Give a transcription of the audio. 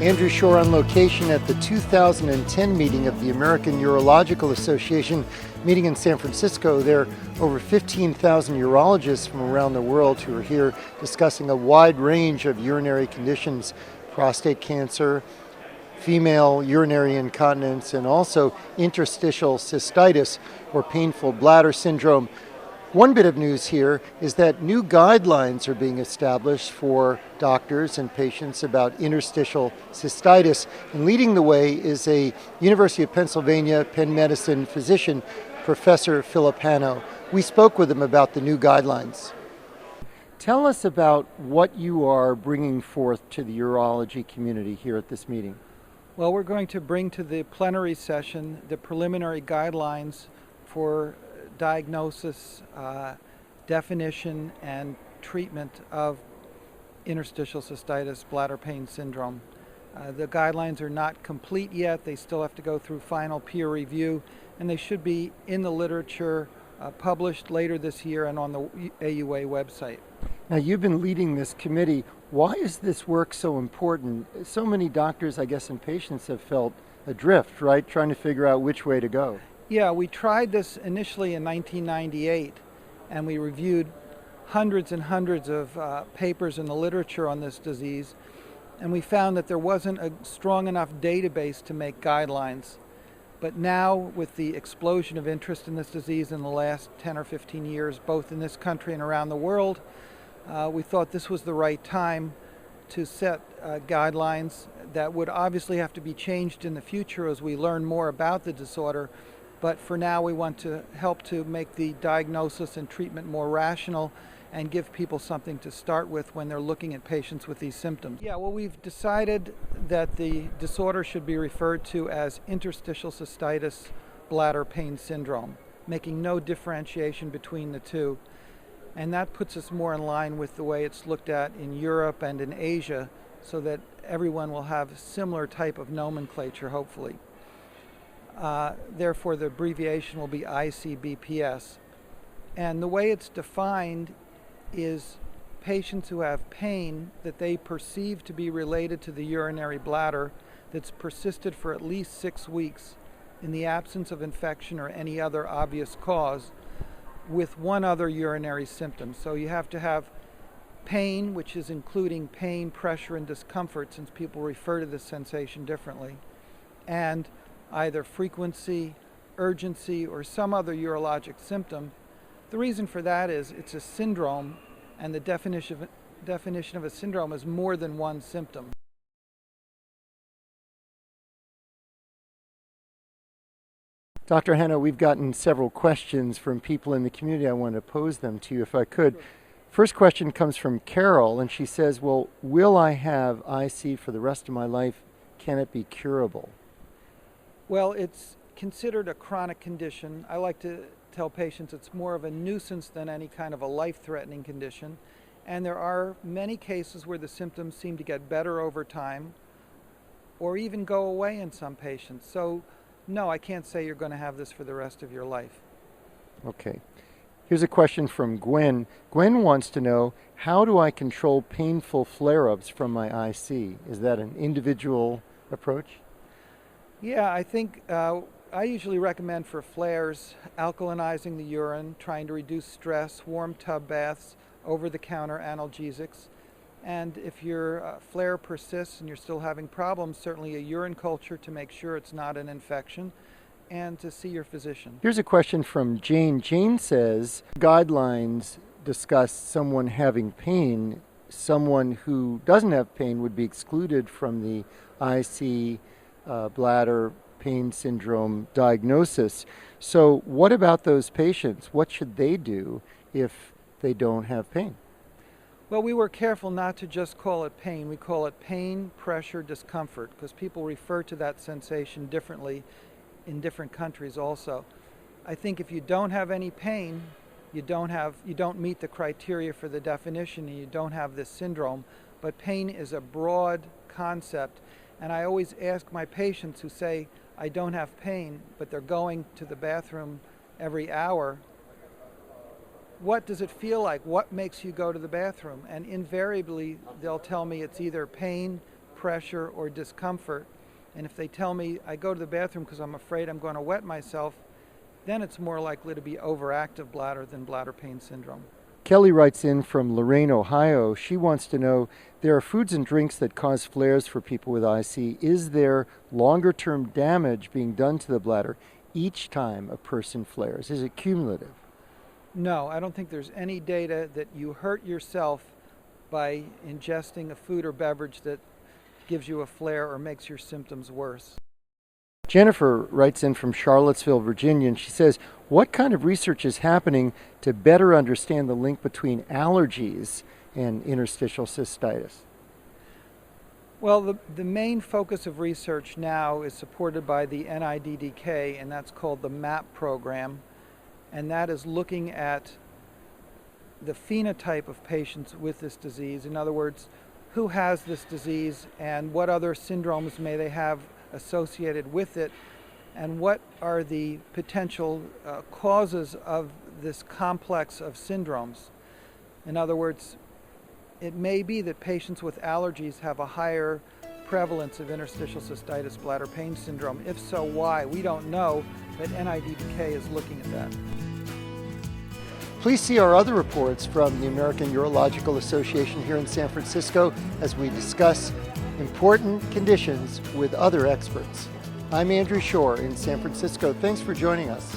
Andrew Schorr on location at the 2010 meeting of the American Urological Association, meeting in San Francisco. There are over 15,000 urologists from around the world who are here discussing a wide range of urinary conditions, prostate cancer, female urinary incontinence, and also interstitial cystitis, or painful bladder syndrome. One bit of news here is that new guidelines are being established for doctors and patients about interstitial cystitis. And leading the way is a University of Pennsylvania Penn Medicine physician, Professor Philip Hanno. We spoke with him about the new guidelines. Tell us about what you are bringing forth to the urology community here at this meeting. Well, we're going to bring to the plenary session the preliminary guidelines for diagnosis, definition, and treatment of interstitial cystitis, bladder pain syndrome. The guidelines are not complete yet. They still have to go through final peer review, and they should be in the literature published later this year and on the AUA website. Now, you've been leading this committee. Why is this work so important? So many doctors, I guess, and patients have felt adrift, right, trying to figure out which way to go. Yeah, we tried this initially in 1998, and we reviewed hundreds and hundreds of papers in the literature on this disease, and we found that there wasn't a strong enough database to make guidelines. But now, with the explosion of interest in this disease in the last 10 or 15 years, both in this country and around the world, we thought this was the right time to set guidelines that would obviously have to be changed in the future as we learn more about the disorder. But for now, we want to help to make the diagnosis and treatment more rational and give people something to start with when they're looking at patients with these symptoms. Yeah, well, we've decided that the disorder should be referred to as interstitial cystitis bladder pain syndrome, making no differentiation between the two. And that puts us more in line with the way it's looked at in Europe and in Asia, so that everyone will have a similar type of nomenclature, hopefully. Therefore, the abbreviation will be IC BPS. And the way it's defined is patients who have pain that they perceive to be related to the urinary bladder that's persisted for at least 6 weeks in the absence of infection or any other obvious cause, with one other urinary symptom. So you have to have pain, which is including pain, pressure, and discomfort, since people refer to this sensation differently, and either frequency, urgency, or some other urologic symptom. The reason for that is it's a syndrome, and the definition of a syndrome is more than one symptom. Dr. Hanno, we've gotten several questions from people in the community. I want to pose them to you if I could. First question comes from Carol, and she says, well, will I have IC for the rest of my life? Can it be curable? Well, it's considered a chronic condition. I like to tell patients it's more of a nuisance than any kind of a life-threatening condition. And there are many cases where the symptoms seem to get better over time or even go away in some patients. So, no, I can't say you're going to have this for the rest of your life. Okay. Here's a question from Gwen. Gwen wants to know, how do I control painful flare-ups from my IC? Is that an individual approach? Yeah, I think I usually recommend for flares alkalinizing the urine, trying to reduce stress, warm tub baths, over-the-counter analgesics. And if your flare persists and you're still having problems, certainly a urine culture to make sure it's not an infection, and to see your physician. Here's a question from Jane. Jane says, guidelines discuss someone having pain. Someone who doesn't have pain would be excluded from the IC bladder pain syndrome diagnosis. So what about those patients? What should they do if they don't have pain? Well, we were careful not to just call it pain. We call it pain, pressure, discomfort, because people refer to that sensation differently in different countries also. I think if you don't have any pain, you don't meet the criteria for the definition, and you don't have this syndrome. But pain is a broad concept, and I always ask my patients who say, I don't have pain, but they're going to the bathroom every hour, what does it feel like? What makes you go to the bathroom? And invariably, they'll tell me it's either pain, pressure or discomfort. And if they tell me I go to the bathroom because I'm afraid I'm going to wet myself, then it's more likely to be overactive bladder than bladder pain syndrome. Kelly writes in from Lorain, Ohio. She wants to know, there are foods and drinks that cause flares for people with IC. Is there longer-term damage being done to the bladder each time a person flares? Is it cumulative? No, I don't think there's any data that you hurt yourself by ingesting a food or beverage that gives you a flare or makes your symptoms worse. Jennifer writes in from Charlottesville, Virginia, and she says, what kind of research is happening to better understand the link between allergies and interstitial cystitis? Well, the main focus of research now is supported by the NIDDK, and that's called the MAP program, and that is looking at the phenotype of patients with this disease. In other words, who has this disease and what other syndromes may they have associated with it, and what are the potential causes of this complex of syndromes. In other words, it may be that patients with allergies have a higher prevalence of interstitial cystitis bladder pain syndrome. If so, why? We don't know, but NIDDK is looking at that. Please see our other reports from the American Urological Association here in San Francisco as we discuss important conditions with other experts. I'm Andrew Schorr in San Francisco. Thanks for joining us.